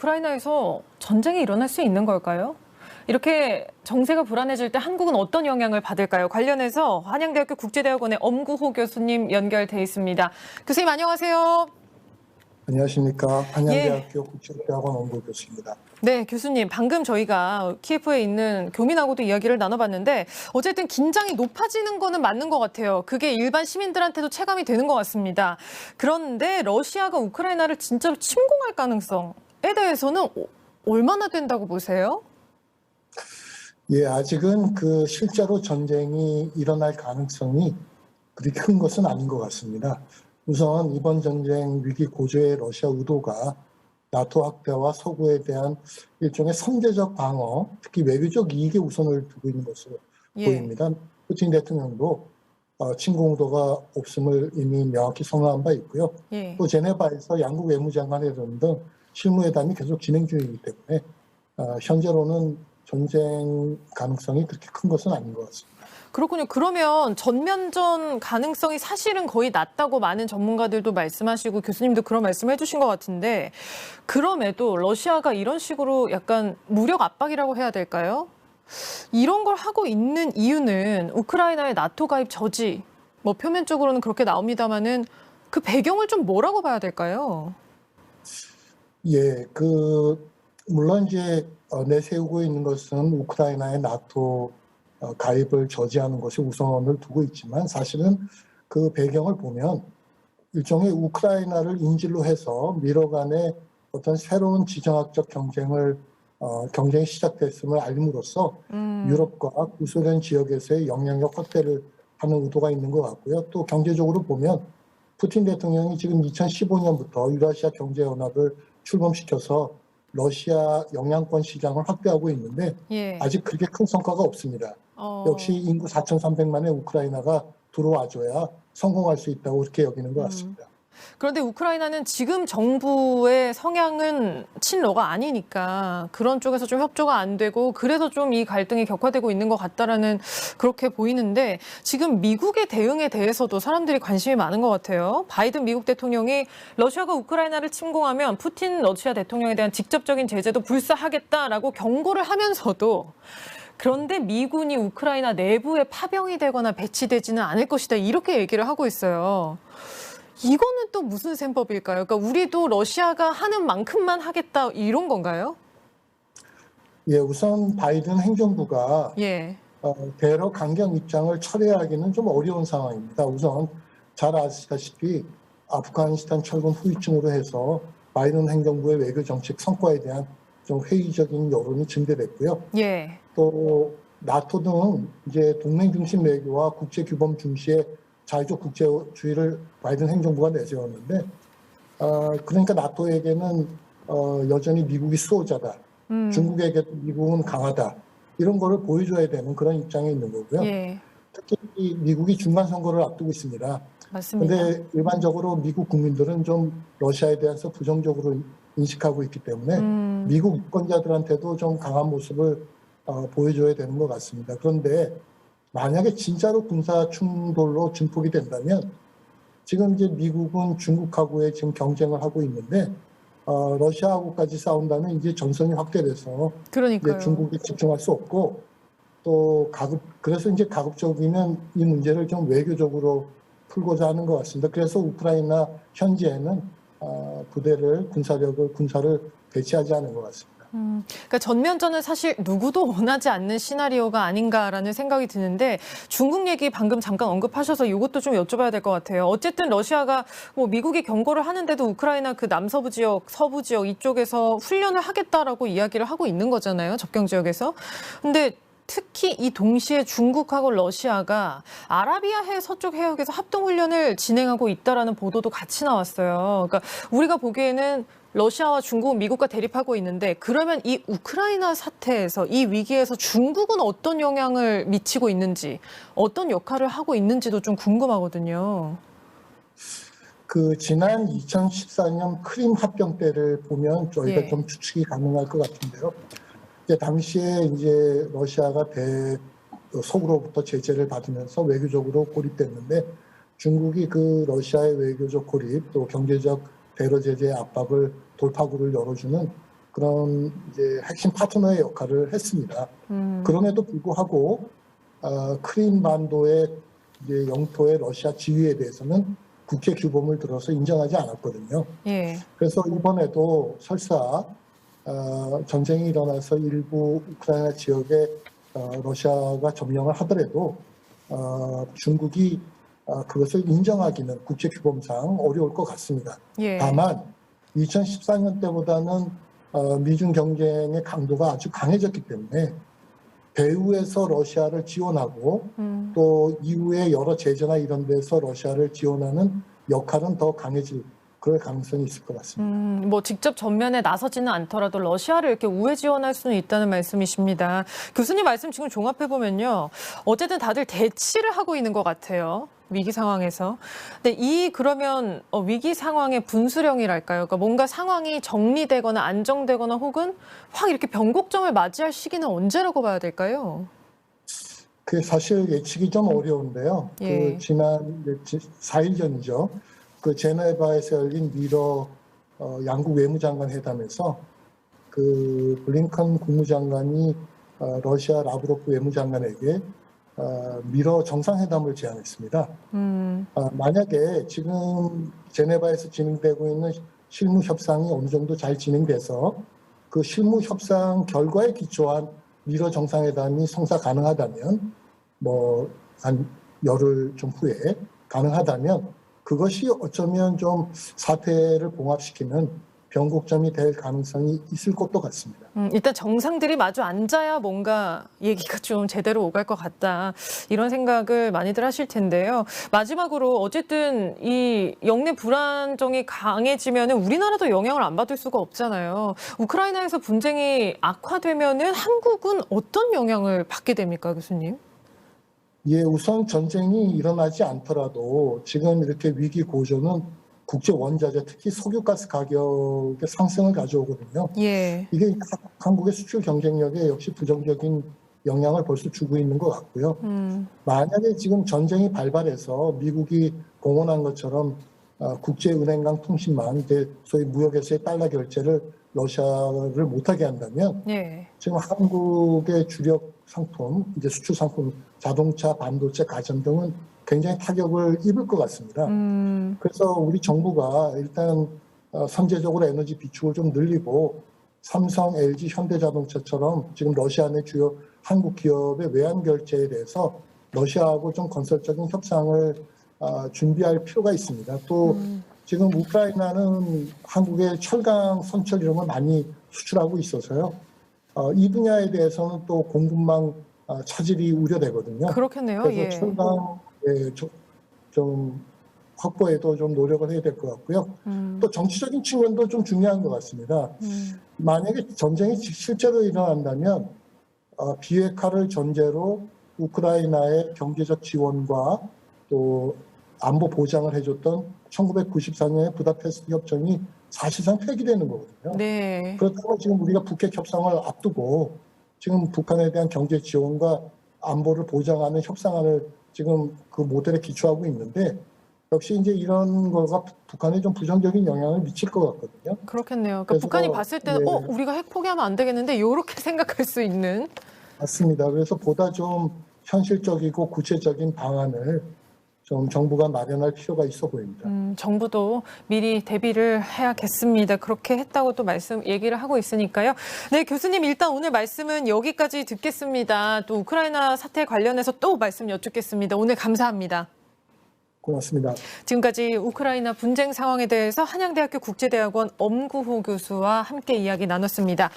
우크라이나에서 전쟁이 일어날 수 있는 걸까요? 이렇게 정세가 불안해질 때 한국은 어떤 영향을 받을까요? 관련해서 한양대학교 국제대학원의 엄구호 교수님 연결돼 있습니다. 교수님 안녕하세요. 안녕하십니까. 예. 한양대학교 국제대학원 엄구호 교수입니다. 네, 교수님. 방금 저희가 키예프에 있는 교민하고도 이야기를 나눠봤는데 어쨌든 긴장이 높아지는 거는 맞는 것 같아요. 그게 일반 시민들한테도 체감이 되는 것 같습니다. 그런데 러시아가 우크라이나를 진짜로 침공할 가능성에 대해서는 얼마나 된다고 보세요? 예, 아직은 실제로 전쟁이 일어날 가능성이 그렇게 큰 것은 아닌 것 같습니다. 우선 이번 전쟁 위기 고조의 러시아 의도가 나토 확대와 서구에 대한 일종의 선제적 방어, 특히 외교적 이익에 우선을 두고 있는 것으로 보입니다. 푸틴 대통령도 침공 의도가 없음을 이미 명확히 선언한 바 있고요. 또 제네바에서 양국 외무장관회담 등 실무회담이 계속 진행 중이기 때문에 현재로는 전쟁 가능성이 그렇게 큰 것은 아닌 것 같습니다. 그렇군요. 그러면 전면전 가능성이 사실은 거의 낮다고 많은 전문가들도 말씀하시고 교수님도 그런 말씀을 해주신 것 같은데 그럼에도 러시아가 이런 식으로 약간 무력 압박이라고 해야 될까요? 이런 걸 하고 있는 이유는 우크라이나의 나토 가입 저지, 뭐 표면적으로는 그렇게 나옵니다마는 그 배경을 좀 뭐라고 봐야 될까요? 예, 물론 이제 내세우고 있는 것은 우크라이나의 나토 가입을 저지하는 것이 우선을 두고 있지만 사실은 그 배경을 보면 일종의 우크라이나를 인질로 해서 미러 간의 어떤 새로운 지정학적 경쟁이 시작됐음을 알림으로써 유럽과 구소련 지역에서의 영향력 확대를 하는 의도가 있는 것 같고요. 또 경제적으로 보면 푸틴 대통령이 지금 2015년부터 유라시아 경제연합을 출범시켜서 러시아 영향권 시장을 확대하고 있는데 아직 그렇게 큰 성과가 없습니다. 역시 인구 4,300만의 우크라이나가 들어와줘야 성공할 수 있다고 그렇게 여기는 것 같습니다. 그런데 우크라이나는 지금 정부의 성향은 친러가 아니니까 그런 쪽에서 좀 협조가 안 되고 그래서 좀 이 갈등이 격화되고 있는 것 같다라는 그렇게 보이는데 지금 미국의 대응에 대해서도 사람들이 관심이 많은 것 같아요. 바이든 미국 대통령이 러시아가 우크라이나를 침공하면 푸틴 러시아 대통령에 대한 직접적인 제재도 불사하겠다라고 경고를 하면서도 그런데 미군이 우크라이나 내부에 파병이 되거나 배치되지는 않을 것이다 이렇게 얘기를 하고 있어요. 이거는 또 무슨 셈법일까요? 그러니까 우리도 러시아가 하는 만큼만 하겠다 이런 건가요? 예, 우선 바이든 행정부가 대러 강경 입장을 철회하기는 좀 어려운 상황입니다. 우선 잘 아시다시피 아프가니스탄 철군 후유증으로 해서 바이든 행정부의 외교 정책 성과에 대한 좀 회의적인 여론이 증대됐고요. 또 나토 등 이제 동맹 중심 외교와 국제 규범 중시의 자유적 국제주의를 바이든 행정부가 내세웠는데, 그러니까 나토에게는 여전히 미국이 수호자다. 중국에게도 미국은 강하다. 이런 거를 보여줘야 되는 그런 입장에 있는 거고요. 특히 미국이 중간 선거를 앞두고 있습니다. 그런데 일반적으로 미국 국민들은 좀 러시아에 대해서 부정적으로 인식하고 있기 때문에 미국 유권자들한테도 좀 강한 모습을 보여줘야 되는 것 같습니다. 그런데 만약에 진짜로 군사 충돌로 증폭이 된다면 지금 이제 미국은 중국하고의 지금 경쟁을 하고 있는데 러시아하고까지 싸운다면 이제 전선이 확대돼서 이제 중국에 집중할 수 없고 또 그래서 이제 가급적이면 이 문제를 좀 외교적으로 풀고자 하는 것 같습니다. 그래서 우크라이나 현지에는 군사를 배치하지 않은 것 같습니다. 그러니까 전면전은 사실 누구도 원하지 않는 시나리오가 아닌가라는 생각이 드는데 중국 얘기 방금 잠깐 언급하셔서 이것도 좀 여쭤봐야 될 것 같아요. 어쨌든 러시아가 뭐 미국이 경고를 하는데도 우크라이나 그 남서부 지역, 서부 지역 이쪽에서 훈련을 하겠다라고 이야기를 하고 있는 거잖아요. 접경 지역에서. 근데 특히 이 동시에 중국하고 러시아가 아라비아해 서쪽 해역에서 합동훈련을 진행하고 있다라는 보도도 같이 나왔어요. 그러니까 우리가 보기에는 러시아와 중국은 미국과 대립하고 있는데 그러면 이 우크라이나 사태에서 이 위기에서 중국은 어떤 영향을 미치고 있는지 어떤 역할을 하고 있는지도 좀 궁금하거든요. 지난 2014년 크림 합병 때를 보면 저희가 좀 추측이 가능할 것 같은데요. 당시에 이제 러시아가 서구로부터 제재를 받으면서 외교적으로 고립됐는데 중국이 그 러시아의 외교적 고립 또 경제적 대러 제재의 압박을 돌파구를 열어주는 그런 이제 핵심 파트너의 역할을 했습니다. 그럼에도 불구하고 크림반도의 이제 영토의 러시아 지위에 대해서는 국제 규범을 들어서 인정하지 않았거든요. 예. 그래서 이번에도 설사 전쟁이 일어나서 일부 우크라이나 지역에 러시아가 점령을 하더라도 중국이 그것을 인정하기는 국제 규범상 어려울 것 같습니다. 예. 다만 2014년 때보다는 미중 경쟁의 강도가 아주 강해졌기 때문에 배후에서 러시아를 지원하고 또 이후에 여러 제재나 이런 데서 러시아를 지원하는 역할은 더 강해질 그럴 가능성이 있을 것 같습니다. 뭐 직접 전면에 나서지는 않더라도 러시아를 이렇게 우회 지원할 수는 있다는 말씀이십니다. 교수님 말씀 지금 종합해 보면요, 어쨌든 다들 대치를 하고 있는 것 같아요. 위기 상황에서. 근데 그러면 위기 상황의 분수령이랄까요? 그러니까 뭔가 상황이 정리되거나 안정되거나 혹은 확 이렇게 변곡점을 맞이할 시기는 언제라고 봐야 될까요? 그게 사실 예측이 좀 어려운데요. 예. 그 지난 4일 전이죠. 그 제네바에서 열린 미러 양국 외무장관 회담에서 그 블링컨 국무장관이 러시아 라브로프 외무장관에게 미러 정상회담을 제안했습니다. 만약에 지금 제네바에서 진행되고 있는 실무 협상이 어느 정도 잘 진행돼서 그 실무 협상 결과에 기초한 미러 정상회담이 성사 가능하다면 뭐 한 열흘 좀 후에 가능하다면 그것이 어쩌면 좀 사태를 봉합시키는 변곡점이 될 가능성이 있을 것도 같습니다. 일단 정상들이 마주 앉아야 뭔가 얘기가 좀 제대로 오갈 것 같다, 이런 생각을 많이들 하실 텐데요. 마지막으로 어쨌든 이 영내 불안정이 강해지면은 우리나라도 영향을 안 받을 수가 없잖아요. 우크라이나에서 분쟁이 악화되면은 한국은 어떤 영향을 받게 됩니까, 교수님? 예, 우선 전쟁이 일어나지 않더라도 지금 이렇게 위기 고조는 국제 원자재, 특히 석유가스 가격의 상승을 가져오거든요. 예. 이게 한국의 수출 경쟁력에 역시 부정적인 영향을 벌써 주고 있는 것 같고요. 만약에 지금 전쟁이 발발해서 미국이 공언한 것처럼 국제은행간 통신망, 소위 무역에서의 달러 결제를 러시아를 못하게 한다면 예. 지금 한국의 주력 상품, 이제 수출 상품, 자동차, 반도체, 가전 등은 굉장히 타격을 입을 것 같습니다. 그래서 우리 정부가 일단 선제적으로 에너지 비축을 좀 늘리고 삼성, LG, 현대자동차처럼 지금 러시아 내 주요 한국 기업의 외환 결제에 대해서 러시아하고 좀 건설적인 협상을 준비할 필요가 있습니다. 또 지금 우크라이나는 한국의 철강, 선철 이런 걸 많이 수출하고 있어서요. 이 분야에 대해서는 또 공급망 차질이 우려되거든요. 그렇겠네요. 그래서 예. 철강 좀 확보에도 좀 노력을 해야 될 것 같고요. 또 정치적인 측면도 좀 중요한 것 같습니다. 만약에 전쟁이 실제로 일어난다면 비핵화를 전제로 우크라이나의 경제적 지원과 또 안보 보장을 해줬던 1994년의 부다페스트 협정이 사실상 폐기되는 거거든요. 네. 그렇다면 지금 우리가 북핵 협상을 앞두고 지금 북한에 대한 경제 지원과 안보를 보장하는 협상안을 지금 그 모델에 기초하고 있는데 역시 이제 이런 거가 북한에 좀 부정적인 영향을 미칠 것 같거든요. 그렇겠네요. 그러니까 북한이 봤을 때는 네. 우리가 핵 포기하면 안 되겠는데 이렇게 생각할 수 있는. 맞습니다. 그래서 보다 좀 현실적이고 구체적인 방안을 좀 정부가 마련할 필요가 있어 보입니다. 정부도 미리 대비를 해야겠습니다. 그렇게 했다고 또 얘기를 하고 있으니까요. 네, 교수님 일단 오늘 말씀은 여기까지 듣겠습니다. 또 우크라이나 사태 관련해서 또 말씀 여쭙겠습니다. 오늘 감사합니다. 고맙습니다. 지금까지 우크라이나 분쟁 상황에 대해서 한양대학교 국제대학원 엄구호 교수와 함께 이야기 나눴습니다.